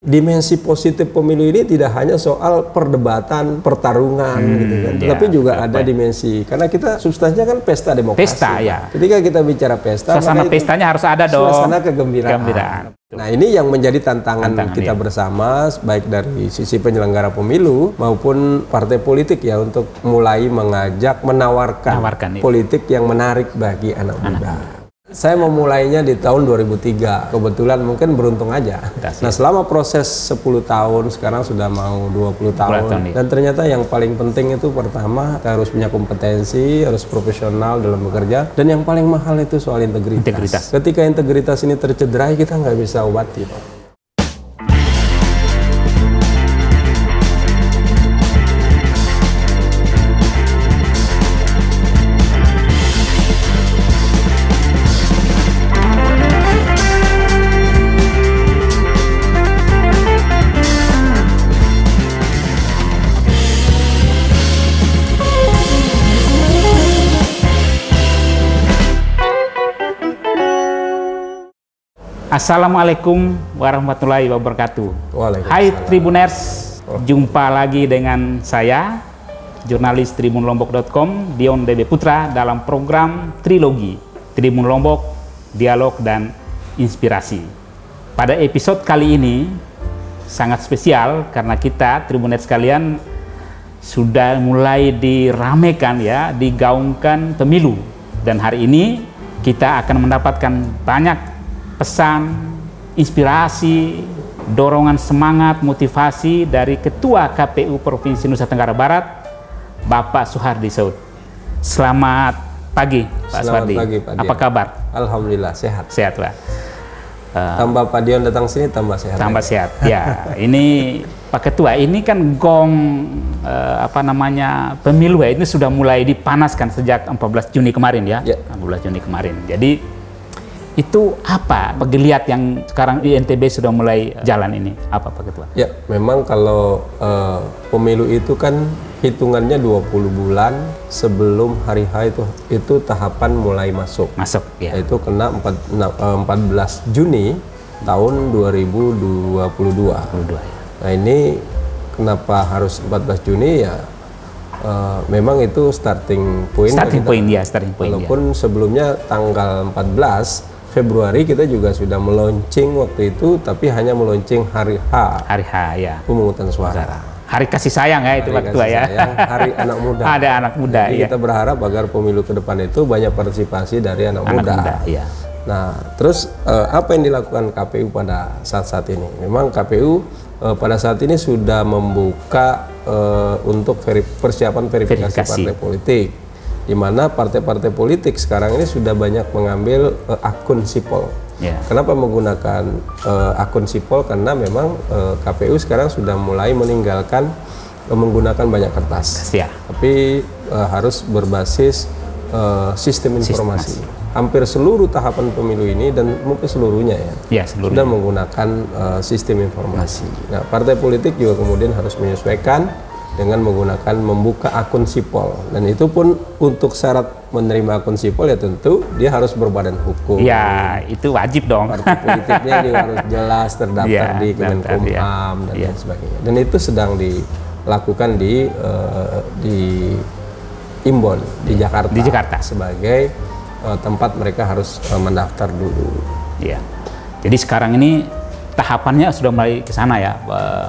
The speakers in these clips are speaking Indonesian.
dimensi positif pemilu ini tidak hanya soal perdebatan, pertarungan gitu kan, tapi juga ada dimensi, karena kita substansinya kan pesta demokrasi. Pesta ya. Ketika kita bicara pesta, suasana pestanya harus ada dong. Suasana kegembiraan. Nah ini yang menjadi tantangan kita bersama, baik dari sisi penyelenggara pemilu maupun partai politik ya, untuk mulai mengajak, menawarkan politik yang menarik bagi anak muda. Saya memulainya di tahun 2003, kebetulan mungkin beruntung aja. Nah selama proses 10 tahun, sekarang sudah mau 20 tahun. Dan ternyata yang paling penting itu pertama, kita harus punya kompetensi, harus profesional dalam bekerja. Dan yang paling mahal itu soal integritas. Ketika integritas ini tercederai, kita nggak bisa obati, Pak. Assalamualaikum warahmatullahi wabarakatuh. Hai Tribuners, jumpa lagi dengan saya, jurnalis tribunlombok.com, Dion DB Putra, dalam program Trilogi Tribun Lombok, Dialog dan Inspirasi. Pada episode kali ini sangat spesial karena kita Tribuners sekalian sudah mulai diramekan ya, digaungkan pemilu, dan hari ini kita akan mendapatkan banyak pesan, inspirasi, dorongan semangat, motivasi dari Ketua KPU Provinsi Nusa Tenggara Barat, Bapak Suhardi Saud. Selamat pagi, Pak Suhardi. Pagi, Pak Dion. Apa kabar? Alhamdulillah sehat. Sehat, Pak. Tambah Pak Dion datang sini tambah sehat. Tambah sehat. Ya, ini Pak Ketua, ini kan gong pemilu ya, ini sudah mulai dipanaskan sejak 14 Juni kemarin ya. 14 Juni kemarin. Jadi itu apa penggeliat yang sekarang di NTB sudah mulai jalan ini? Apa Pak Ketua? Ya, memang kalau pemilu itu kan hitungannya 20 bulan sebelum hari H itu tahapan mulai masuk. Masuk, ya. Itu kena 14 Juni tahun 2022. Ya. Nah ini kenapa harus 14 Juni ya? Memang itu starting point. Starting point. Walaupun sebelumnya tanggal 14 Februari kita juga sudah meluncing waktu itu, tapi hanya meluncing hari H. Hari H ya. Pemungutan suara. Hari kasih sayang ya itu Pak Ketua ya. Hari anak muda. Ada anak muda. Jadi kita berharap agar pemilu ke depan itu banyak partisipasi dari anak muda. Ya. Nah, terus apa yang dilakukan KPU pada saat ini? Memang KPU pada saat ini sudah membuka untuk persiapan verifikasi partai politik, di mana partai-partai politik sekarang ini sudah banyak mengambil akun sipol. Kenapa menggunakan akun sipol? Karena memang KPU sekarang sudah mulai meninggalkan menggunakan banyak kertas, tapi harus berbasis sistem informasi. Hampir seluruh tahapan pemilu ini dan mungkin seluruhnya sudah menggunakan sistem informasi. Nah, partai politik juga kemudian harus menyesuaikan dengan membuka akun sipol, dan itu pun untuk syarat menerima akun sipol ya tentu dia harus berbadan hukum. Ya, itu wajib dong. Partai politiknya juga harus jelas terdaftar di Kemenkumham dan lain sebagainya. Dan itu sedang dilakukan di Imbon di Jakarta sebagai tempat mereka harus mendaftar dulu. Ya. Jadi sekarang ini tahapannya sudah mulai ke sana ya,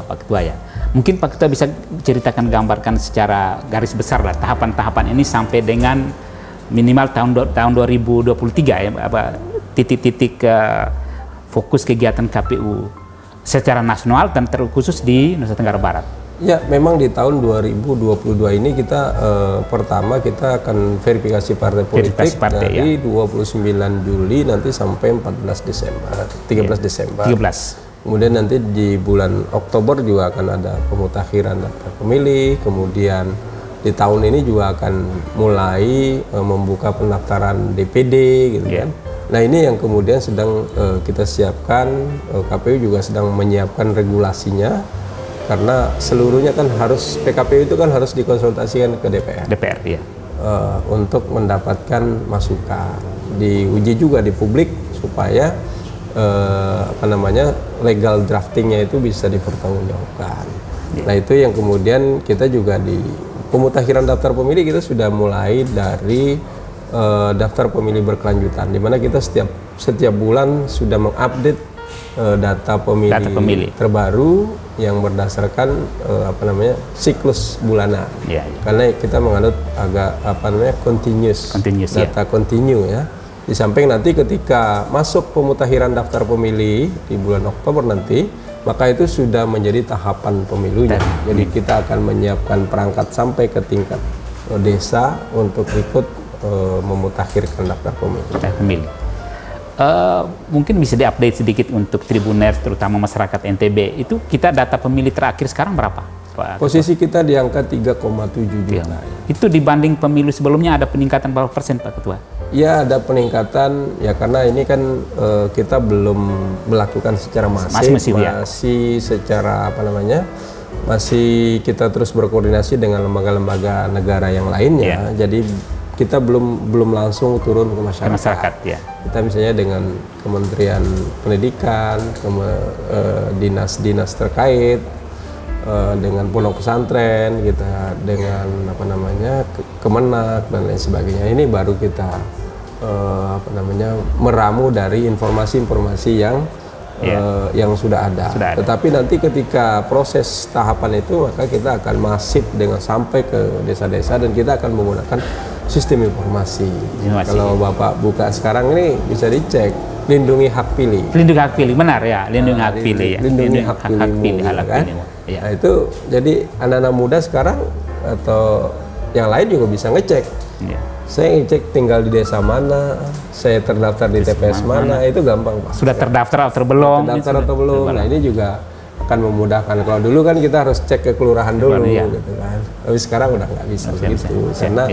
Pak Ketua ya. Mungkin Pak Ketua bisa ceritakan, gambarkan secara garis besar lah tahapan-tahapan ini sampai dengan minimal tahun 2023 ya, titik-titik fokus kegiatan KPU secara nasional dan terkhusus di Nusa Tenggara Barat. Ya, memang di tahun 2022 ini kita pertama kita akan verifikasi partai politik dari 29 Juli nanti sampai 13 Desember. Kemudian nanti di bulan Oktober juga akan ada pemutakhiran daftar pemilih. Kemudian di tahun ini juga akan mulai membuka pendaftaran DPD gitu kan. Nah, ini yang kemudian sedang kita siapkan. KPU juga sedang menyiapkan regulasinya, karena seluruhnya kan harus PKPU itu kan harus dikonsultasikan ke DPR ya. Untuk mendapatkan masukan, diuji juga di publik supaya legal draftingnya itu bisa dipertanggungjawabkan. Nah itu yang kemudian kita juga di pemutakhiran daftar pemilih kita sudah mulai dari daftar pemilih berkelanjutan, di mana kita setiap bulan sudah mengupdate data pemilih terbaru yang berdasarkan siklus bulanan. Karena kita menganut continuous data continue ya. Di samping nanti ketika masuk pemutakhiran daftar pemilih di bulan Oktober nanti, maka itu sudah menjadi tahapan pemilunya. Jadi kita akan menyiapkan perangkat sampai ke tingkat desa untuk ikut memutakhirkan daftar pemilih. Mungkin bisa diupdate sedikit untuk Tribuners, terutama masyarakat NTB. Itu kita data pemilih terakhir sekarang berapa, Pak? Posisi kita di angka 3,7 juta. Itu dibanding pemilu sebelumnya ada peningkatan berapa persen, Pak Ketua? Ya, ada peningkatan ya, karena ini kan kita belum melakukan secara masif, masih secara masih kita terus berkoordinasi dengan lembaga-lembaga negara yang lainnya. Jadi kita belum langsung turun ke masyarakat. Kita misalnya dengan Kementerian Pendidikan, dinas-dinas terkait, dengan pondok pesantren, kita dengan Kemenak dan lain sebagainya. Ini baru kita meramu dari informasi-informasi yang sudah ada. Tetapi nanti ketika proses tahapan itu, maka kita akan masif dengan sampai ke desa-desa dan kita akan menggunakan sistem informasi. Kalau Bapak buka sekarang ini bisa dicek lindungi hak pilih. Lindungi hak pilih, benar ya, lindungi hak pilih ya. Lindungi hak pilih, kan? Nah itu jadi anak-anak muda sekarang atau yang lain juga bisa ngecek. Saya ngecek tinggal di desa mana, saya terdaftar di TPS mana, itu gampang Pak. Sudah terdaftar atau belum? Terdaftar atau belum. Nah ini juga akan memudahkan. Kalau dulu kan kita harus cek ke kelurahan dulu, gitu kan. Tapi sekarang udah nggak bisa begitu, karena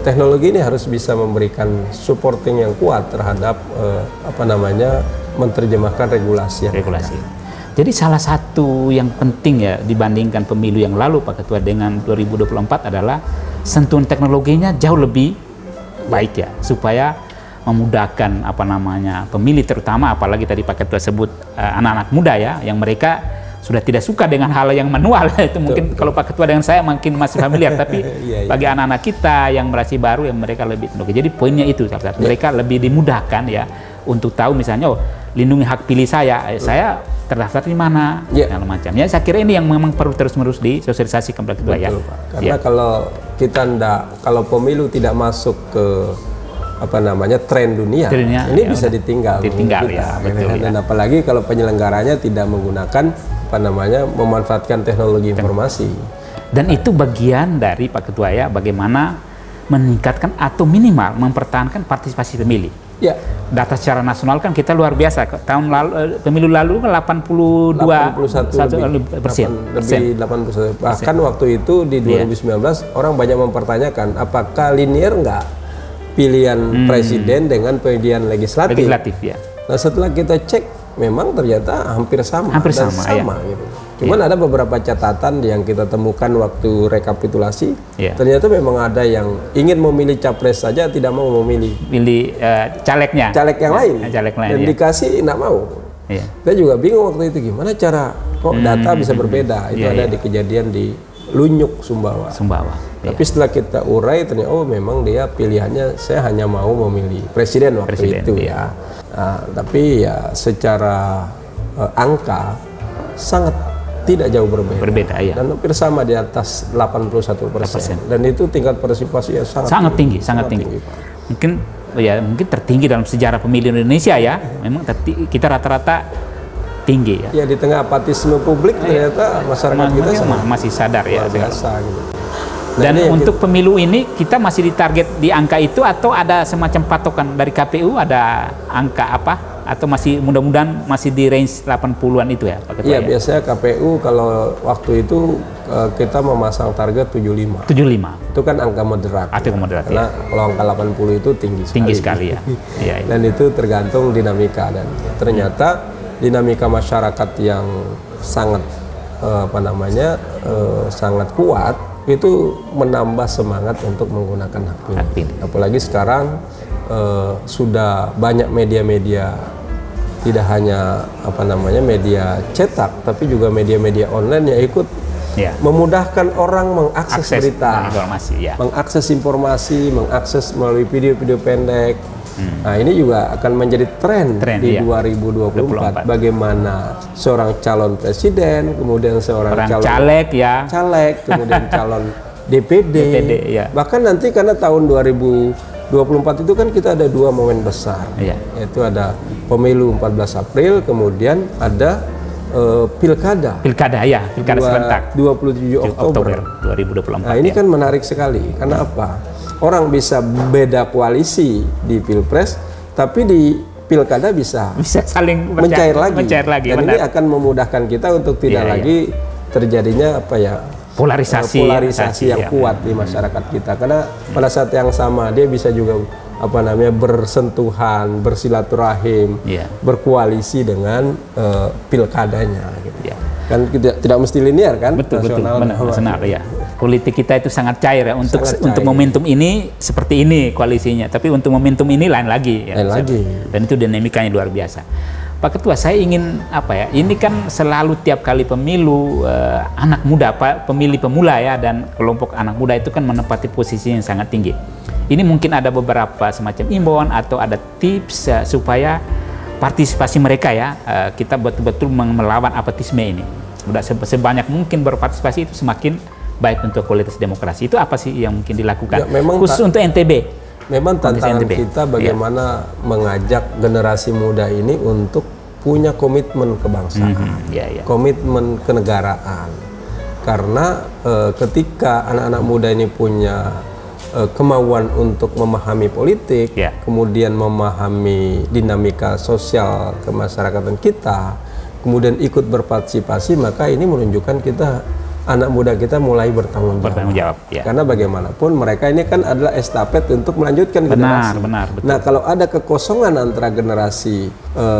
teknologi ini harus bisa memberikan supporting yang kuat terhadap menerjemahkan regulasi. Jadi salah satu yang penting ya dibandingkan pemilu yang lalu Pak Ketua dengan 2024 adalah sentuhan teknologinya jauh lebih baik ya, supaya memudahkan pemilih, terutama apalagi tadi Pak Ketua sebut anak-anak muda ya, yang mereka sudah tidak suka dengan hal yang manual. Itu mungkin kalau Pak Ketua dengan saya mungkin masih familiar, tapi bagi anak-anak kita yang masih baru, yang mereka lebih teknologi. Jadi poinnya itu salah satu, mereka lebih dimudahkan ya untuk tahu misalnya, oh lindungi hak pilih saya terdaftar di mana, segala macam. Ya saya kira ini yang memang perlu terus-menerus disosialisasikan Pak Ketua. Betul, Pak. Karena kalau pemilu tidak masuk ke tren dunia ini bisa ditinggal ya, betul, dan apalagi kalau penyelenggaranya tidak menggunakan memanfaatkan teknologi informasi. Dan itu bagian dari Pak Ketua ya, bagaimana meningkatkan atau minimal mempertahankan partisipasi pemilih. Data secara nasional kan kita luar biasa. Tahun lalu, pemilu lalu 81%. Bahkan waktu itu di 2019 orang banyak mempertanyakan apakah linear nggak pilihan presiden dengan pilihan legislatif. Nah setelah kita cek, memang ternyata hampir sama. Gitu. Cuman ada beberapa catatan yang kita temukan waktu rekapitulasi. Ternyata memang ada yang ingin memilih capres saja tidak mau memilih caleg yang lain. Dan dikasih nggak mau. Kita juga bingung waktu itu gimana cara kok data bisa berbeda. Itu ada di kejadian di Lunyuk, Sumbawa. Tapi setelah kita urai ternyata memang dia pilihannya saya hanya mau memilih presiden waktu itu ya. Tapi ya secara angka sangat tidak jauh berbeda dan hampir sama di atas 81%. Dan itu tingkat partisipasi yang sangat tinggi. Mungkin tertinggi dalam sejarah pemilu Indonesia ya. Memang kita rata-rata tinggi ya. Di tengah apatisme publik ternyata masyarakat kita masih sadar ya. Biasa, gitu. Dan untuk pemilu ini kita masih ditarget di angka itu, atau ada semacam patokan dari KPU, ada angka apa? Atau masih mudah-mudahan masih di range 80-an itu ya Pak Ketua? Iya, biasanya KPU kalau waktu itu kita memasang target 75. Itu kan angka moderat. Karena kalau angka 80 itu tinggi sekali ya. Dan itu tergantung dinamika, dan ternyata dinamika masyarakat yang sangat sangat kuat itu menambah semangat untuk menggunakan hak pilih. Apalagi sekarang sudah banyak media-media tidak hanya media cetak, tapi juga media-media online yang ikut memudahkan orang mengakses berita, mengakses informasi, mengakses melalui video-video pendek. Nah, ini juga akan menjadi tren di 2024. Bagaimana seorang calon presiden, kemudian seorang calon caleg, kemudian calon DPD, bahkan nanti karena tahun 2024 itu kan kita ada 2 momen besar, yaitu ada pemilu 14 April, kemudian ada pilkada serentak 27 Oktober 2024. Nah, ini kan menarik sekali. Karena apa? Orang bisa beda koalisi di Pilpres, tapi di pilkada bisa saling mencair lagi. Dan benar. ini akan memudahkan kita untuk tidak lagi terjadinya polarisasi yang kuat di masyarakat kita. Karena pada saat yang sama dia bisa juga bersentuhan, bersilaturahim, berkoalisi dengan pilkadanya gitu. Kan tidak mesti linear kan? Betul, nasional ya. Politik kita itu sangat cair ya, untuk momentum ini seperti ini koalisinya, tapi untuk momentum ini lain lagi ya. Dan itu dinamikanya luar biasa. Pak Ketua, saya ingin ini kan selalu tiap kali pemilu anak muda, pemilih pemula ya, dan kelompok anak muda itu kan menempati posisi yang sangat tinggi. Ini mungkin ada beberapa semacam imbauan atau ada tips supaya partisipasi mereka ya, kita betul-betul melawan apatisme ini. Udah sebanyak mungkin berpartisipasi itu semakin baik untuk kualitas demokrasi. Itu apa sih yang mungkin dilakukan? Ya, khusus untuk NTB. Memang tantangan kita bagaimana mengajak generasi muda ini untuk punya komitmen kebangsaan, komitmen kenegaraan. Karena ketika anak-anak muda ini punya kemauan untuk memahami politik, kemudian memahami dinamika sosial kemasyarakatan kita, kemudian ikut berpartisipasi, maka ini menunjukkan anak muda kita mulai bertanggung jawab. Karena bagaimanapun mereka ini kan adalah estafet untuk melanjutkan generasi. Betul. Nah, kalau ada kekosongan antara generasi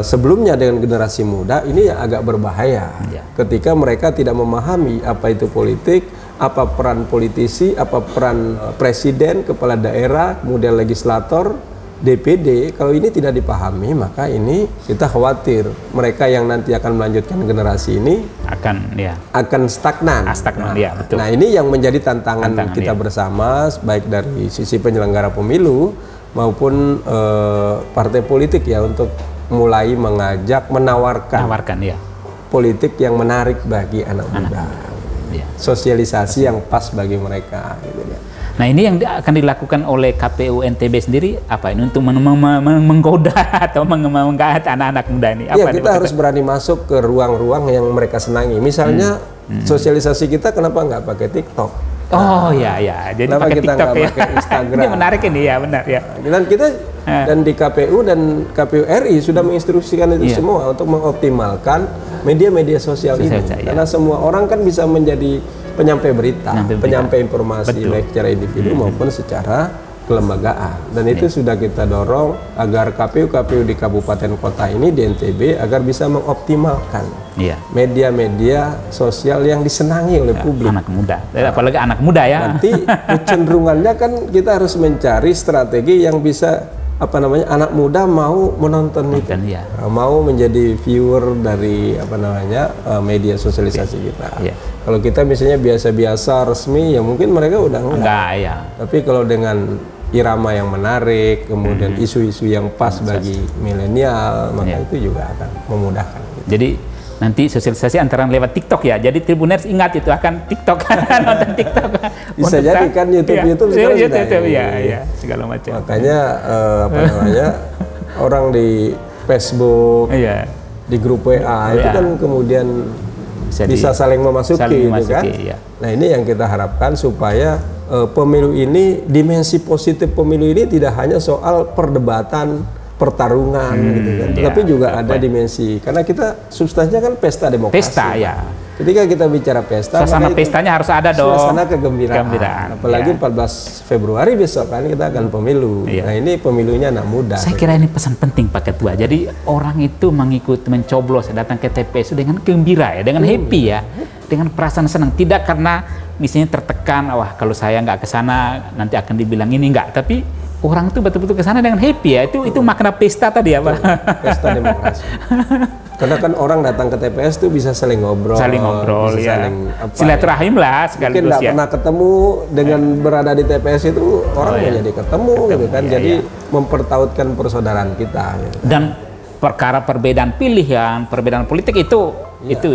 sebelumnya dengan generasi muda, ini yang agak berbahaya. Ketika mereka tidak memahami apa itu politik, apa peran politisi, apa peran presiden, kepala daerah, kemudian legislator, DPD, kalau ini tidak dipahami, maka ini kita khawatir mereka yang nanti akan melanjutkan generasi ini akan stagnan. Betul. Nah, ini yang menjadi tantangan kita bersama, baik dari sisi penyelenggara pemilu maupun partai politik ya, untuk mulai menawarkan politik yang menarik bagi anak muda, sosialisasi yang pas bagi mereka. Gitu ya. Nah, ini yang akan dilakukan oleh KPU NTB sendiri apa ini untuk menggoda atau menggait anak-anak muda ini? Iya, kita harus berani masuk ke ruang-ruang yang mereka senangi. Misalnya sosialisasi kita kenapa nggak pakai TikTok? Oh ya, jadi kenapa pakai kita TikTok nggak pakai Instagram? Ini menarik ini ya, benar ya. Dan kita dan di KPU dan KPU RI sudah menginstruksikan itu semua untuk mengoptimalkan media-media sosial ini. Karena semua orang kan bisa menjadi penyampai berita, penyampai informasi, baik secara individu maupun secara kelembagaan. Dan itu sudah kita dorong agar KPU di kabupaten kota ini di NTB agar bisa mengoptimalkan media-media sosial yang disenangi oleh publik. Anak muda, apalagi anak muda ya. Nanti kecenderungannya kan kita harus mencari strategi yang bisa anak muda mau menonton itu, mau menjadi viewer dari media sosialisasi kita. Kalau kita misalnya biasa-biasa resmi, ya mungkin mereka udah enggak. Tapi kalau dengan irama yang menarik, kemudian isu-isu yang pas bagi milenial, maka itu juga akan memudahkan. Jadi nanti sosialisasi antara lewat TikTok ya. Jadi Tribuners ingat itu akan TikTok, nonton TikTok. Bisa jadi kan YouTube sekarang segala macam. Makanya orang di Facebook, di grup WA itu kan kemudian bisa saling memasuki, kan? Nah, ini yang kita harapkan supaya pemilu ini, dimensi positif pemilu ini tidak hanya soal perdebatan, pertarungan gitu kan, tapi juga ada dimensi, karena kita substansinya kan pesta demokrasi. Ketika kita bicara pesta, suasana pestanya harus ada dong. Suasana kegembiraan. Apalagi 14 Februari besok kan kita akan pemilu. Nah, ini pemilunya anak muda. Saya kira ini pesan penting Pak Ketua. Jadi orang itu mencoblos datang ke TPS dengan gembira ya, dengan happy ya, dengan perasaan senang. Tidak karena misalnya tertekan, wah kalau saya nggak ke sana nanti akan dibilang ini, enggak. Tapi orang tuh betul-betul ke sana dengan happy ya. Itu makna pesta tadi ya, Pak. Pesta demokrasi. Karena kan orang datang ke TPS tuh bisa saling ngobrol, bisa ya. Silaturahim lah sekaligus. Mungkin nggak pernah ketemu dengan berada di TPS itu orang jadi ketemu gitu kan. Jadi mempertautkan persaudaraan kita. Gitu. Dan perkara perbedaan pilihan, perbedaan politik itu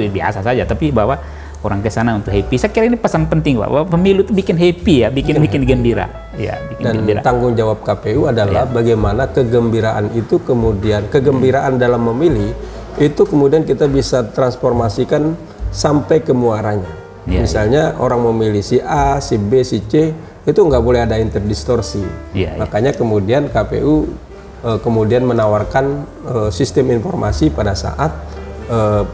biasa saja. Tapi bahwa orang ke sana untuk happy. Saya kira ini pesan penting, Pak. Bahwa pemilu itu bikin happy ya, bikin gembira. Ya, dan gembira. Tanggung jawab KPU adalah bagaimana kegembiraan itu kemudian dalam memilih itu kemudian kita bisa transformasikan sampai ke muaranya. Misalnya orang memilih si A, si B, si C, itu nggak boleh ada interdistorsi. Makanya kemudian KPU kemudian menawarkan sistem informasi pada saat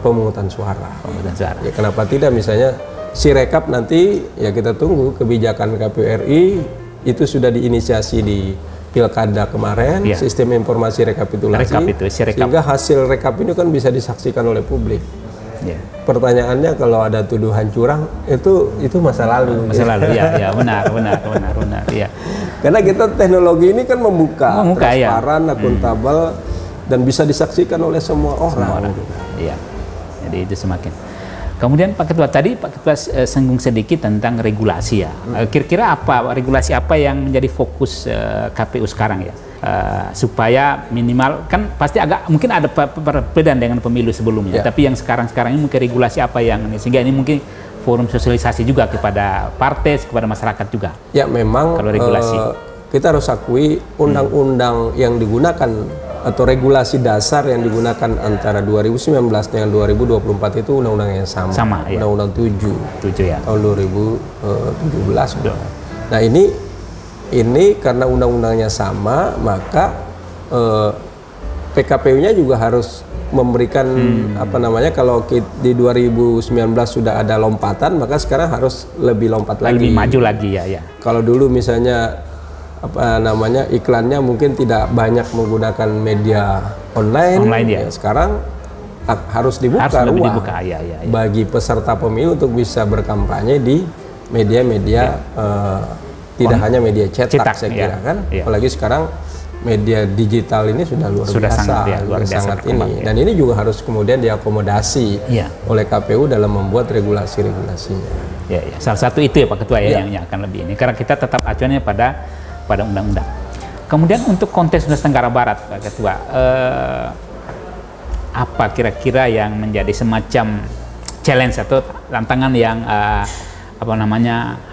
pemungutan suara. Ya, kenapa tidak misalnya Sirekap nanti ya kita tunggu kebijakan KPU RI itu sudah diinisiasi di Pilkada kemarin, sistem informasi rekapitulasi, sehingga hasil rekap ini kan bisa disaksikan oleh publik. Pertanyaannya kalau ada tuduhan curang itu masa lalu. Ya benar. Ya. Karena kita teknologi ini kan membuka transparan, akuntabel, dan bisa disaksikan oleh semua orang. Iya. Jadi itu semakin. Kemudian Pak Ketua tadi singgung sedikit tentang regulasi ya. Kira-kira regulasi apa yang menjadi fokus KPU sekarang ya? Supaya minimal kan pasti mungkin ada perbedaan dengan pemilu sebelumnya. Tapi yang sekarang ini mungkin regulasi apa yang sehingga ini mungkin forum sosialisasi juga kepada partai, kepada masyarakat juga. Ya memang kalau regulasi. Kita harus akui undang-undang yang digunakan atau regulasi dasar yang digunakan antara 2019 dengan 2024 itu undang-undang yang sama ya? Undang-undang 7 ya? Tahun 2017. Nah ini karena undang-undangnya sama, maka PKPU-nya juga harus memberikan kalau di 2019 sudah ada lompatan, maka sekarang harus lebih lompat lagi. Lebih maju lagi ya. Kalau dulu misalnya iklannya mungkin tidak banyak menggunakan media online ya. Sekarang harus dibuka ruang bagi peserta pemilu untuk bisa berkampanye di media-media tidak hanya media cetak saya kira kan. Apalagi sekarang media digital ini sudah luar biasa sangat ini. Dan ini juga harus kemudian diakomodasi oleh KPU dalam membuat regulasi-regulasinya. Salah satu itu ya Pak Ketua yang akan lebih ini karena kita tetap acuannya pada undang-undang. Kemudian untuk konteks Nusa Tenggara Barat, Pak Ketua, apa kira-kira yang menjadi semacam challenge atau tantangan yang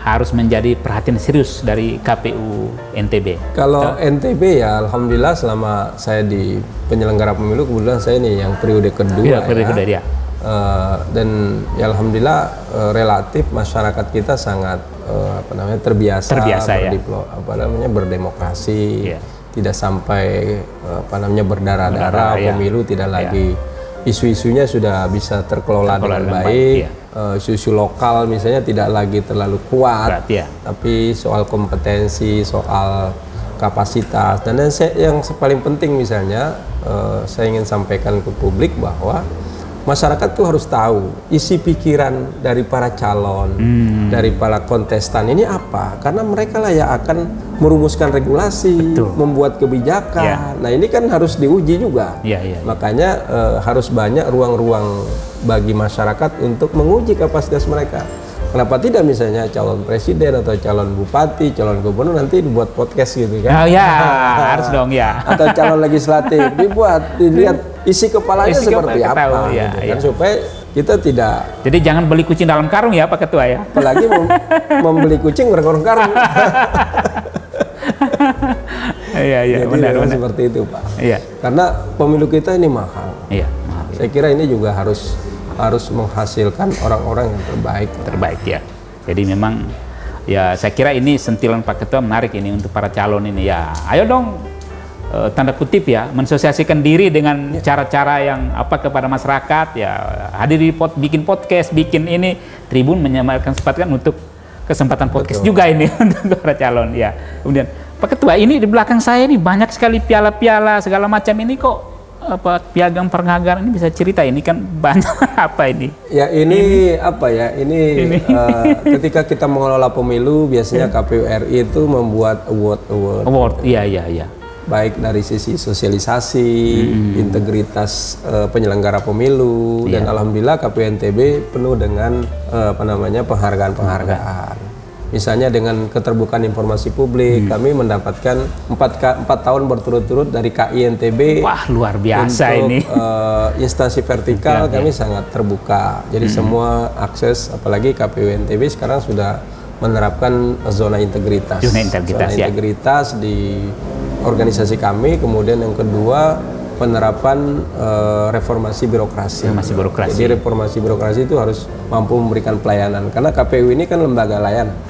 harus menjadi perhatian serius dari KPU NTB? Kalau NTB ya, alhamdulillah selama saya di penyelenggara pemilu kebetulan saya ini yang periode kedua. Dan ya alhamdulillah relatif masyarakat kita sangat terbiasa berdemokrasi, tidak sampai berdarah-darah, pemilu tidak lagi isu-isunya sudah bisa terkelola dengan baik. Isu-isu lokal misalnya tidak lagi terlalu kuat, tapi soal kompetensi, soal kapasitas, dan yang paling penting misalnya saya ingin sampaikan ke publik bahwa masyarakat tuh harus tahu isi pikiran dari para calon, dari para kontestan ini apa, karena mereka lah yang akan merumuskan regulasi, membuat kebijakan. Nah ini kan harus diuji juga. Makanya harus banyak ruang-ruang bagi masyarakat untuk menguji kapasitas mereka. Kenapa tidak misalnya calon presiden atau calon bupati, calon gubernur nanti dibuat podcast gitu kan? Harus dong ya. Atau calon legislatif dilihat isi kepalanya seperti apa, supaya kita tidak. Jadi jangan beli kucing dalam karung ya Pak Ketua ya. Apalagi membeli kucing berkarung karung. Jadi benar. Seperti itu Pak. Karena pemilu kita ini mahal. Saya kira ini juga harus menghasilkan orang-orang yang terbaik ya. Jadi memang ya saya kira ini sentilan Pak Ketua menarik ini untuk para calon ini ya. Ayo dong tanda kutip ya mensosialisasikan diri dengan cara-cara yang kepada masyarakat ya, hadir bikin podcast, bikin ini Tribun menyempatkan untuk kesempatan podcast juga ini untuk para calon ya. Kemudian Pak Ketua ini di belakang saya ini banyak sekali piala-piala segala macam ini kok piagam penghargaan ini bisa cerita ini kan banyak apa ini? Ya ini apa ya? Ini ketika kita mengelola pemilu biasanya KPU RI itu membuat award. Iya. Baik dari sisi sosialisasi, integritas penyelenggara pemilu, dan alhamdulillah KPU NTB penuh dengan penghargaan-penghargaan. Misalnya dengan keterbukaan informasi publik, kami mendapatkan 4 tahun berturut-turut dari KI NTB. Wah, luar biasa untuk, ini. Instansi vertikal kami sangat terbuka. Jadi semua akses, apalagi KPU NTB sekarang sudah menerapkan zona integritas. Zona integritas di organisasi kami. Kemudian yang kedua, penerapan reformasi birokrasi. Jadi reformasi birokrasi itu harus mampu memberikan pelayanan. Karena KPU ini kan lembaga layanan.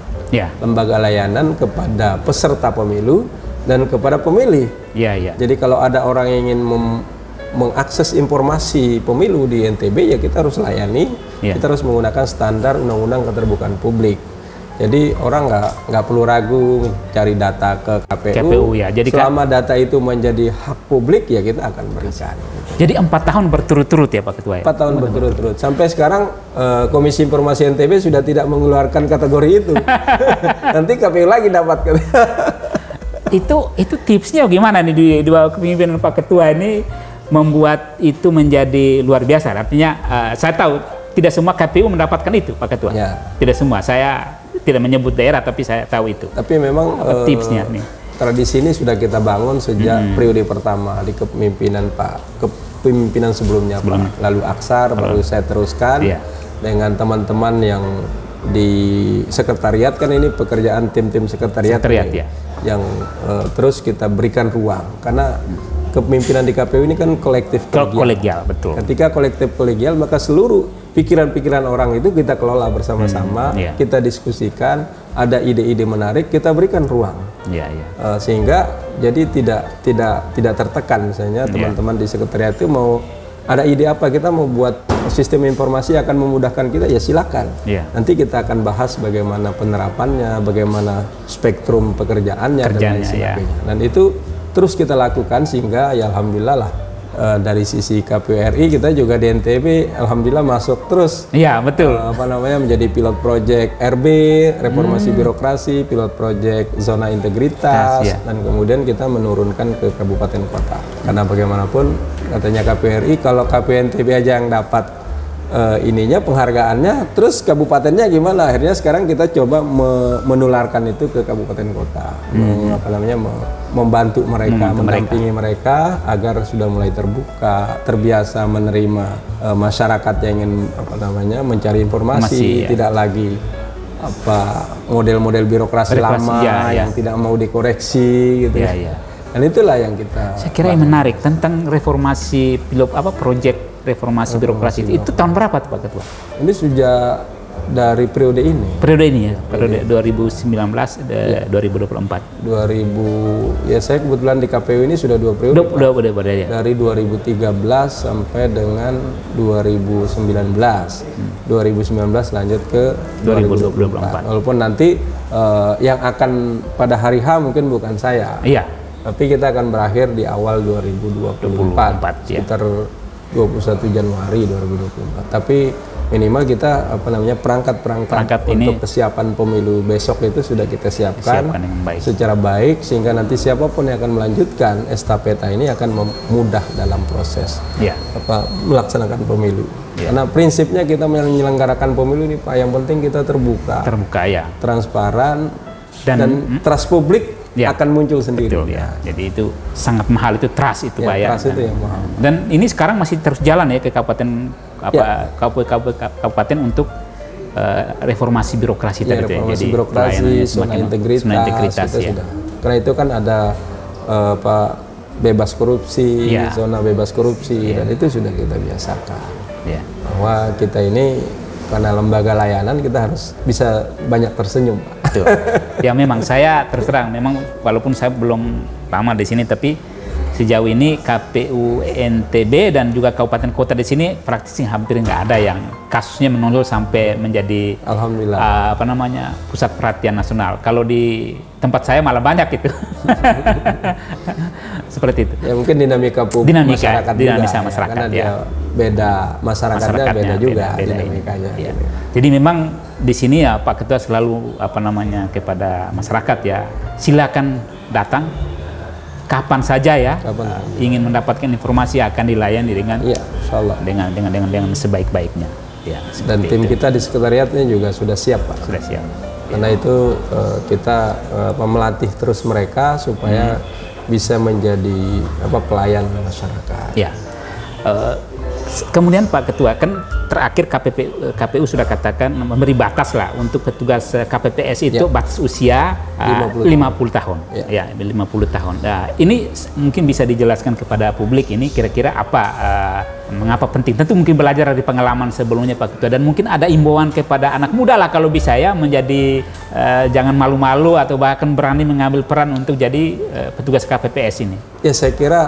Lembaga layanan kepada peserta pemilu dan kepada pemilih. Jadi kalau ada orang yang ingin mengakses informasi pemilu di NTB, ya kita harus layani. Kita harus menggunakan standar Undang-Undang Keterbukaan Publik. Jadi orang nggak perlu ragu cari data ke KPU. Jadi selama data itu menjadi hak publik, ya kita akan berikan. Jadi 4 tahun berturut-turut ya Pak Ketua? 4 tahun berturut-turut. Sampai sekarang Komisi Informasi NTB sudah tidak mengeluarkan kategori itu. Nanti KPU lagi dapat. Itu tipsnya gimana nih di bawah kepemimpinan Pak Ketua ini membuat itu menjadi luar biasa? Artinya saya tahu tidak semua KPU mendapatkan itu Pak Ketua. Tidak semua. Saya tidak menyebut daerah, tapi saya tahu itu. Tapi memang tipsnya nih. Tradisi ini sudah kita bangun sejak periode pertama di kepemimpinan kepemimpinan sebelumnya Pak Lalu Aksar, baru saya teruskan dengan teman-teman yang di sekretariat, kan ini pekerjaan tim-tim sekretariat yang terus kita berikan ruang, karena kepemimpinan di KPU ini kan kolektif kolegial. Betul. Ketika kolektif kolegial, maka seluruh pikiran-pikiran orang itu kita kelola bersama-sama, kita diskusikan, ada ide-ide menarik, kita berikan ruang, sehingga jadi tidak tertekan. Misalnya teman-teman di sekretariat itu mau ada ide apa, kita mau buat sistem informasi akan memudahkan kita, ya silakan. Nanti kita akan bahas bagaimana penerapannya, bagaimana spektrum pekerjaannya dan lain sebagainya. Dan itu terus kita lakukan sehingga ya alhamdulillah lah dari sisi KPU RI kita juga di NTB alhamdulillah masuk terus. Betul. Menjadi pilot project RB, reformasi birokrasi, pilot project zona integritas, dan kemudian kita menurunkan ke kabupaten kota. Karena bagaimanapun katanya KPU RI, kalau KPU NTB aja yang dapat penghargaannya, terus kabupatennya gimana? Akhirnya sekarang kita coba menularkan itu ke kabupaten kota, membantu mereka, mendampingi mereka agar sudah mulai terbuka, terbiasa menerima masyarakat yang ingin mencari informasi, tidak lagi model-model birokrasi lama yang tidak mau dikoreksi gitu. Dan itulah yang kita. Saya kira yang menarik tentang reformasi proyek reformasi birokrasi itu tahun berapa tuh Pak Ketua? Ini sudah dari periode ini. Periode ini ya, periode 2019 2024. Saya kebetulan di KPU ini sudah 2 periode. Dari 2013 sampai dengan 2019. 2019 lanjut ke 2024. Walaupun nanti yang akan pada hari H mungkin bukan saya. Tapi kita akan berakhir di awal 2024. Sekitar 21 Januari 2024. Tapi minimal kita perangkat untuk kesiapan pemilu besok itu sudah kita siapkan secara baik, sehingga nanti siapapun yang akan melanjutkan estafeta ini akan mudah dalam proses melaksanakan pemilu. Karena prinsipnya kita menyelenggarakan pemilu ini Pak, yang penting kita terbuka transparan dan trust publik akan muncul sendiri. Betul, jadi itu sangat mahal, itu trust itu Pak ya. Trust itu yang mahal. Dan ini sekarang masih terus jalan ya ke kabupaten untuk reformasi birokrasi tadi. Reformasi birokrasi, zona integritas sudah. Karena itu kan ada bebas korupsi, zona bebas korupsi, dan itu sudah kita biasakan. Bahwa kita ini karena lembaga layanan, kita harus bisa banyak tersenyum. Betul. Ya memang saya terus terang, memang walaupun saya belum lama di sini, tapi sejauh ini KPU NTB dan juga kabupaten kota di sini praktisnya hampir nggak ada yang kasusnya menonjol sampai menjadi alhamdulillah pusat perhatian nasional. Kalau di tempat saya malah banyak itu. Seperti itu. Ya mungkin dinamika masyarakat dinamika juga, masyarakat ya, karena dia beda masyarakatnya beda juga beda dinamikanya. Ya. Jadi memang di sini ya Pak Ketua selalu kepada masyarakat ya, silakan datang kapan saja ya, ingin mendapatkan informasi akan dilayani dengan dengan sebaik-baiknya. Ya, dan tim kita di sekretariatnya juga sudah siap Pak. Sudah siap. Karena itu kita melatih terus mereka supaya bisa menjadi pelayan masyarakat. Ya. Kemudian Pak Ketua, kan terakhir KPU sudah katakan memberi batas lah untuk petugas KPPS itu batas usia 50 tahun. Ya, 50 tahun. Nah, ini mungkin bisa dijelaskan kepada publik ini kira-kira mengapa penting. Tentu mungkin belajar dari pengalaman sebelumnya Pak Ketua, dan mungkin ada imbauan kepada anak muda lah kalau bisa ya menjadi jangan malu-malu atau bahkan berani mengambil peran untuk jadi petugas KPPS ini. Ya, saya kira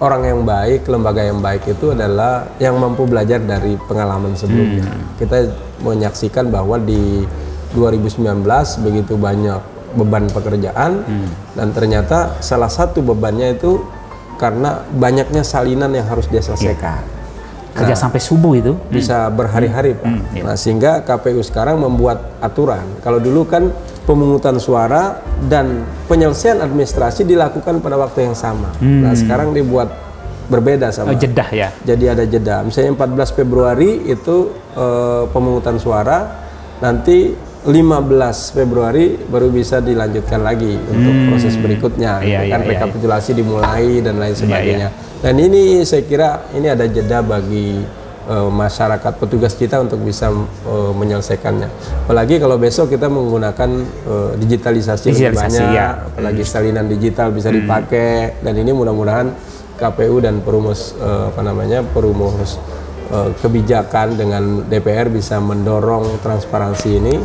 orang yang baik, lembaga yang baik itu adalah yang mampu belajar dari pengalaman sebelumnya. Kita menyaksikan bahwa di 2019 begitu banyak beban pekerjaan, dan ternyata salah satu bebannya itu karena banyaknya salinan yang harus dia selesaikan. Kerja sampai subuh itu bisa berhari-hari Pak. Nah, sehingga KPU sekarang membuat aturan. Kalau dulu kan pemungutan suara dan penyelesaian administrasi dilakukan pada waktu yang sama. Nah, sekarang dibuat berbeda sama. Jeda ya. Jadi ada jeda. Misalnya 14 Februari itu pemungutan suara, nanti 15 Februari baru bisa dilanjutkan lagi untuk proses berikutnya. Rekapitulasi dimulai dan lain sebagainya. Dan ini saya kira ini ada jeda bagi masyarakat, petugas kita untuk bisa menyelesaikannya. Apalagi kalau besok kita menggunakan digitalisasi lebih banyak, apalagi salinan digital bisa dipakai, dan ini mudah-mudahan KPU dan perumus perumus kebijakan dengan DPR bisa mendorong transparansi ini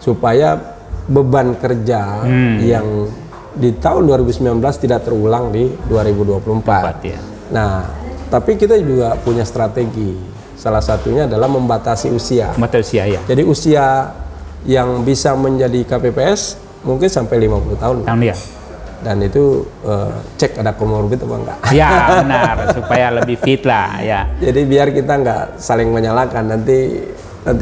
supaya beban kerja yang di tahun 2019 tidak terulang di 2024. Nah, tapi kita juga punya strategi. Salah satunya adalah membatasi usia. Ya. Jadi usia yang bisa menjadi KPPS mungkin sampai 50 tahun. Ya. Dan itu cek ada komorbid apa enggak. Ya, benar, supaya lebih fit lah ya. Jadi biar kita nggak saling menyalahkan, nanti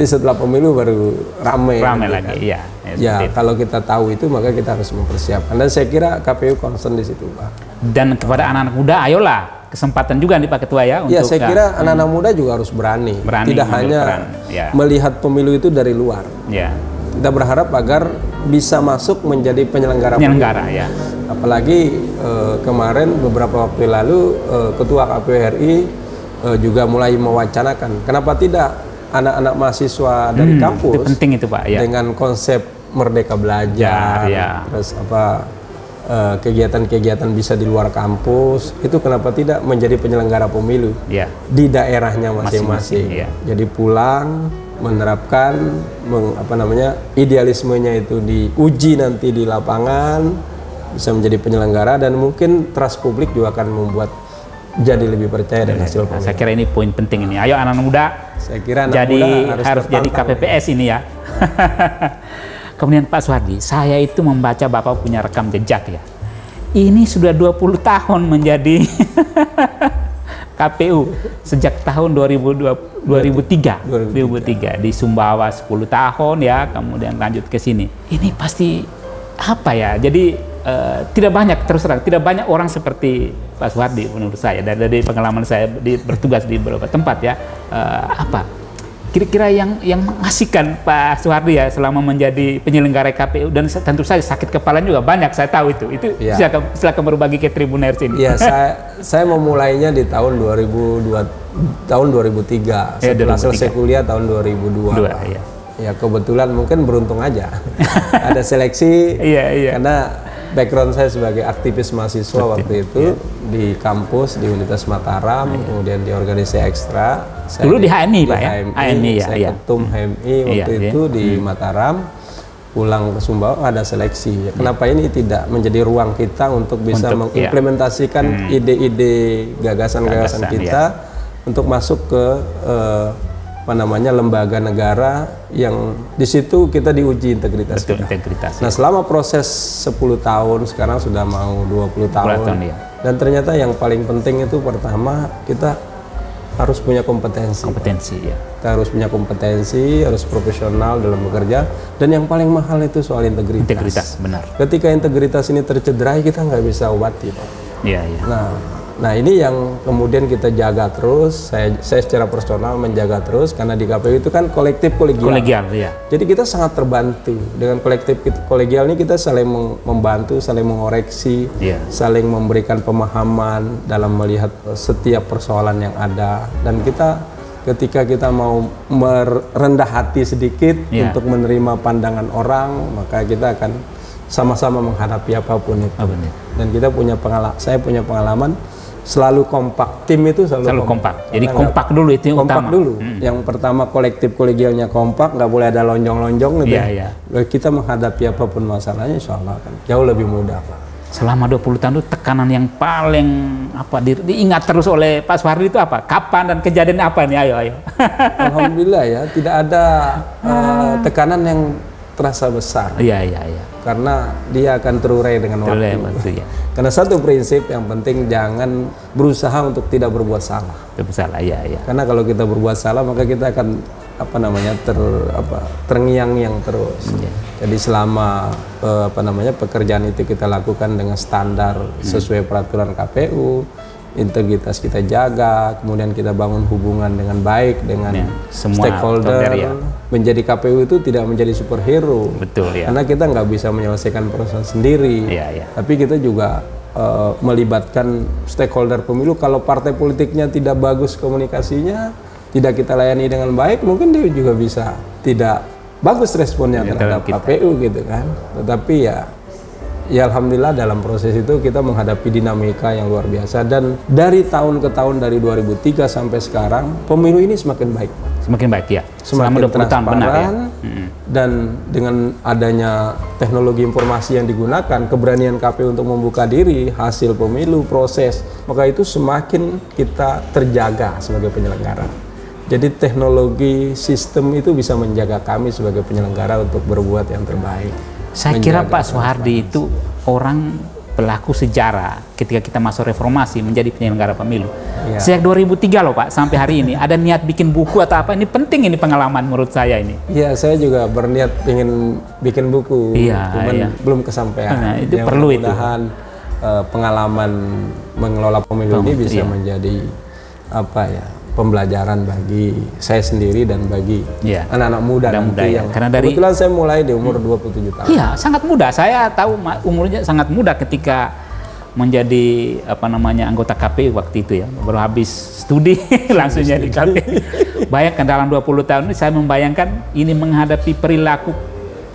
setelah pemilu baru ramai lagi kan. Ya, kalau kita tahu itu maka kita harus mempersiapkan, dan saya kira KPU concern di situ Pak. Dan kepada anak-anak muda, ayolah, kesempatan juga nih Pak Ketua ya. Ya, saya kira anak-anak muda juga harus berani tidak hanya melihat pemilu itu dari luar. Kita berharap agar bisa masuk menjadi penyelenggara ya. Apalagi kemarin beberapa waktu lalu Ketua KPU RI juga mulai mewacanakan kenapa tidak anak-anak mahasiswa dari kampus, itu penting itu Pak ya, dengan konsep merdeka belajar, terus kegiatan-kegiatan bisa di luar kampus, itu kenapa tidak menjadi penyelenggara pemilu di daerahnya masing-masing. Jadi pulang menerapkan idealismenya itu diuji nanti di lapangan, bisa menjadi penyelenggara, dan mungkin trust publik juga akan membuat jadi lebih percaya dengan hasil pemilu. Saya kira ini poin penting ini. Ayo anak muda, saya kira harus jadi KPPS ini ya. Kemudian Pak Suhardi, saya itu membaca Bapak punya rekam jejak ya. Ini sudah 20 tahun menjadi KPU sejak tahun 2003 di Sumbawa 10 tahun ya, kemudian lanjut ke sini. Ini pasti apa ya? Jadi tidak banyak, terus terang tidak banyak orang seperti Pak Suhardi menurut saya, dari pengalaman saya bertugas di beberapa tempat ya. Kira-kira yang mengasihkan Pak Suhardi ya selama menjadi penyelenggara KPU, dan tentu saja sakit kepala juga banyak, saya tahu itu silakan berbagi ke Tribuners ini. Ya, saya memulainya di tahun 2003 setelah selesai kuliah tahun 2002. Ya, kebetulan mungkin beruntung aja ada seleksi karena background saya sebagai aktivis mahasiswa waktu itu di kampus di Universitas Mataram, kemudian di organisasi ekstra. Dulu di HMI Pak ya? HMI, saya ketum HMI waktu itu di Mataram. pulang ke Sumbawa ada seleksi. Kenapa ini tidak menjadi ruang kita untuk bisa mengimplementasikan ide-ide gagasan-gagasan kita untuk masuk ke lembaga negara yang di situ kita diuji integritas. Nah, selama proses 10 tahun, sekarang sudah mau 20 tahun. Dan ternyata yang paling penting itu pertama kita harus punya kompetensi. Kita harus punya kompetensi, harus profesional dalam bekerja, dan yang paling mahal itu soal integritas. Benar. Ketika integritas ini tercederai, kita nggak bisa obati, Pak. Nah ini yang kemudian kita jaga terus. Saya secara personal menjaga terus, karena di KPU itu kan kolektif kolegial. Jadi kita sangat terbantu dengan kolektif kolegial ini. Kita saling membantu, saling mengoreksi, saling memberikan pemahaman dalam melihat setiap persoalan yang ada. Dan kita ketika kita mau merendah hati sedikit untuk menerima pandangan orang, maka kita akan sama-sama menghadapi apapun itu. Dan kita punya saya punya pengalaman selalu kompak. Tim itu selalu kompak. Jadi kompak dulu itu yang utama. Yang pertama kolektif kolegialnya kompak, nggak boleh ada lonjong-lonjong gitu. Kita menghadapi apapun masalahnya, insya Allah kan jauh lebih mudah, Pak. Selama 20 tahun itu tekanan yang paling diingat terus oleh Pak Soehardi itu apa? Kapan dan kejadian apa nih? Ayo. Alhamdulillah ya, tidak ada tekanan yang terasa besar. Karena dia akan terurai dengan waktu. Karena satu prinsip yang penting, jangan berusaha untuk tidak berbuat salah. Karena kalau kita berbuat salah, maka kita akan terngiang-ngiang terus. Jadi selama pekerjaan itu kita lakukan dengan standar sesuai peraturan KPU, integritas kita jaga, kemudian kita bangun hubungan dengan baik dengan stakeholder. Menjadi KPU itu tidak menjadi superhero. Karena kita nggak bisa menyelesaikan proses sendiri. Tapi kita juga melibatkan stakeholder pemilu. Kalau partai politiknya tidak bagus komunikasinya, tidak kita layani dengan baik, mungkin dia juga bisa tidak bagus responnya terhadap KPU gitu kan. Tetapi ya alhamdulillah dalam proses itu kita menghadapi dinamika yang luar biasa, dan dari tahun ke tahun, dari 2003 sampai sekarang pemilu ini semakin baik. Semakin transparan, dan dengan adanya teknologi informasi yang digunakan, keberanian KPU untuk membuka diri hasil pemilu, proses, maka itu semakin kita terjaga sebagai penyelenggara. Jadi teknologi sistem itu bisa menjaga kami sebagai penyelenggara untuk berbuat yang terbaik. Saya kira Pak Soehardi itu orang pelaku sejarah ketika kita masuk reformasi menjadi penyelenggara pemilu. Sejak 2003 loh Pak, sampai hari ini ada niat bikin buku atau apa? Ini penting, ini pengalaman menurut saya ini. Iya, saya juga berniat ingin bikin buku, cuman belum kesampaian. Nah, itu perlu itu. Mudah-mudahan pengalaman mengelola pemilu ini bisa menjadi pembelajaran bagi saya sendiri dan bagi anak-anak muda nanti yang kebetulan saya mulai di umur 27 tahun. Iya, sangat muda. Saya tahu umurnya sangat muda ketika menjadi anggota KPU waktu itu ya. Baru habis studi langsung jadi KPU. Bayangkan dalam 20 tahun ini saya membayangkan ini menghadapi perilaku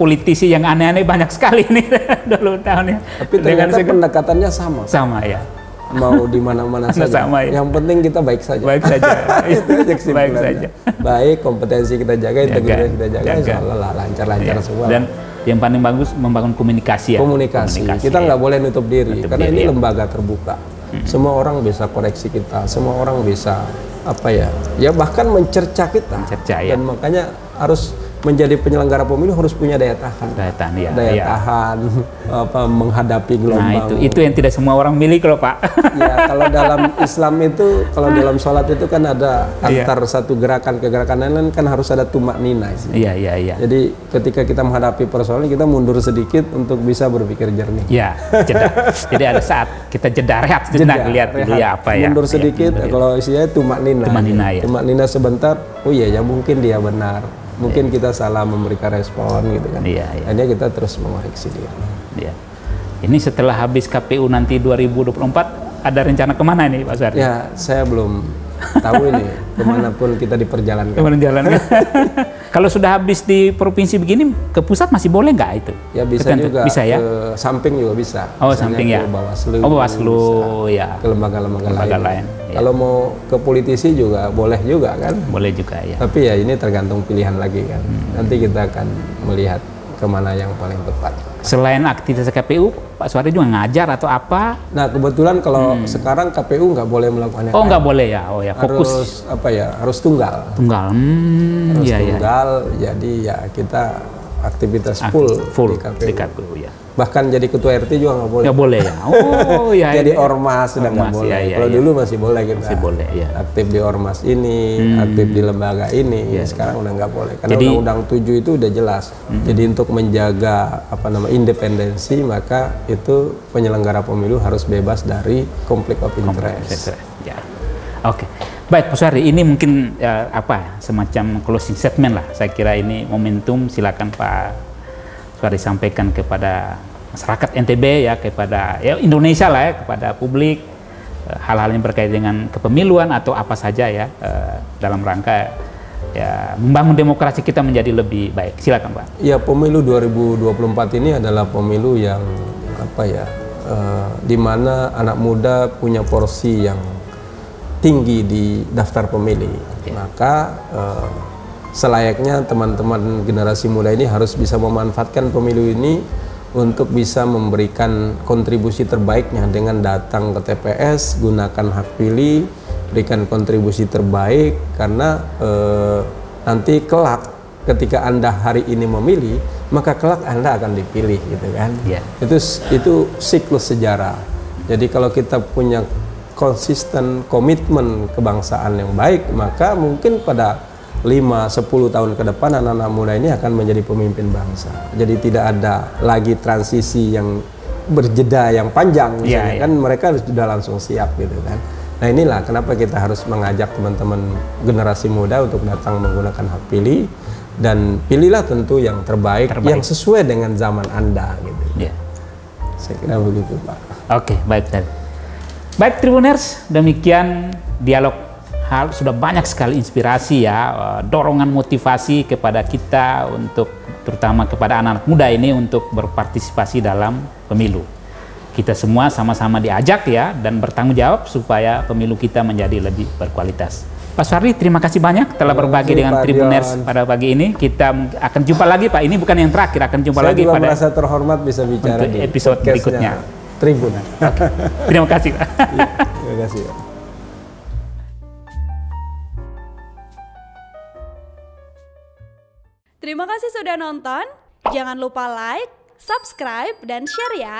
politisi yang aneh-aneh banyak sekali nih 20 tahun ya. Tapi ternyata pendekatannya sama. Sama ya. Mau di mana-mana saja. Yang penting kita baik saja. Itu aja kesimpulannya. Baik, kompetensi kita jaga, integritas kita jaga, insyaallah lancar-lancar semua. Dan yang paling bagus membangun komunikasi ya. Komunikasi. Kita nggak boleh nutup diri, karena ini lembaga terbuka. Semua orang bisa koreksi kita, semua orang bisa bahkan mencerca kita. Dan makanya harus menjadi penyelenggara pemilu harus punya daya tahan. Daya tahan menghadapi gelombang. Nah, itu yang tidak semua orang miliki loh, Pak. Ya, kalau dalam Islam itu, kalau dalam sholat itu kan ada antar satu gerakan ke gerakan lain kan harus ada tumak nina. Jadi ketika kita menghadapi persoalan, kita mundur sedikit untuk bisa berpikir jernih. Jeda. Jadi ada saat kita jeda, rehat sejenak, lihat apa ya. Mundur sedikit, kalau isinya tumak nina. Tumak nina sebentar. Oh iya, ya mungkin dia benar. Mungkin kita salah memberikan respon gitu kan. Akhirnya kita terus mengoreksi diri. Ini setelah habis KPU nanti 2024 ada rencana kemana ini Pak Soehardi? Ya, saya belum tahu ini kemanapun kita diperjalankan. Kalau sudah habis di provinsi begini, ke pusat masih boleh nggak itu? Ya bisa juga. Bisa ya? Ke samping juga bisa. Oh, samping ya. Ke Bawaslu. Oh, Bawaslu ya. Ke lembaga-lembaga lain. Kalau mau ke politisi juga boleh juga kan? Boleh juga ya. Tapi ya ini tergantung pilihan lagi kan. Nanti kita akan melihat kemana yang paling tepat. Selain aktivitas KPU, Pak Suhardi juga ngajar atau apa? Nah kebetulan kalau sekarang KPU nggak boleh melakukan yang nggak boleh ya, oh ya fokus. Harus tunggal. Tunggal, tunggal. Jadi ya kita aktivitas full di KPU. Ya. Bahkan jadi ketua RT juga nggak boleh. Nggak boleh ya. Oh ya. Jadi ormas sudah nggak boleh. Kalau dulu masih boleh kita. Masih boleh ya. Aktif di ormas ini, aktif di lembaga ini. Sekarang udah nggak boleh. Karena Undang-Undang 7 itu udah jelas. Jadi untuk menjaga independensi, maka itu penyelenggara pemilu harus bebas dari konflik of interest. Ya. Oke. Baik, Pak Suhardi, ini mungkin semacam closing statement lah. Saya kira ini momentum, silakan Pak Suhardi sampaikan kepada masyarakat NTB ya, kepada Indonesia lah ya, kepada publik hal-hal yang berkaitan dengan kepemiluan atau apa saja ya dalam rangka ya membangun demokrasi kita menjadi lebih baik. Silakan Pak. Ya, pemilu 2024 ini adalah pemilu yang di mana anak muda punya porsi yang tinggi di daftar pemilih. Maka selayaknya teman-teman generasi muda ini harus bisa memanfaatkan pemilu ini untuk bisa memberikan kontribusi terbaiknya dengan datang ke TPS, gunakan hak pilih, berikan kontribusi terbaik, karena nanti kelak ketika Anda hari ini memilih, maka kelak Anda akan dipilih, gitu kan. Itu siklus sejarah. Jadi kalau kita punya konsisten komitmen kebangsaan yang baik, maka mungkin pada 5-10 tahun ke depan anak-anak muda ini akan menjadi pemimpin bangsa. Jadi tidak ada lagi transisi yang berjeda yang panjang, misalnya kan mereka sudah langsung siap, gitu kan. Nah inilah kenapa kita harus mengajak teman-teman generasi muda untuk datang menggunakan hak pilih, dan pilihlah tentu yang terbaik. Yang sesuai dengan zaman Anda, gitu. Saya kira begitu, Pak. Oke, baik. Baik Tribuners, demikian dialog sudah banyak sekali inspirasi ya, dorongan motivasi kepada kita untuk terutama kepada anak-anak muda ini untuk berpartisipasi dalam pemilu. Kita semua sama-sama diajak ya dan bertanggung jawab supaya pemilu kita menjadi lebih berkualitas. Pak Suhardi, terima kasih banyak telah berbagi dengan Tribuners pada pagi ini. Kita akan jumpa lagi Pak, ini bukan yang terakhir, akan jumpa lagi pada merasa terhormat bisa bicara di episode berikutnya. Tribun. Terima kasih Pak. Terima kasih. Terima kasih sudah nonton. Jangan lupa like, subscribe, dan share ya.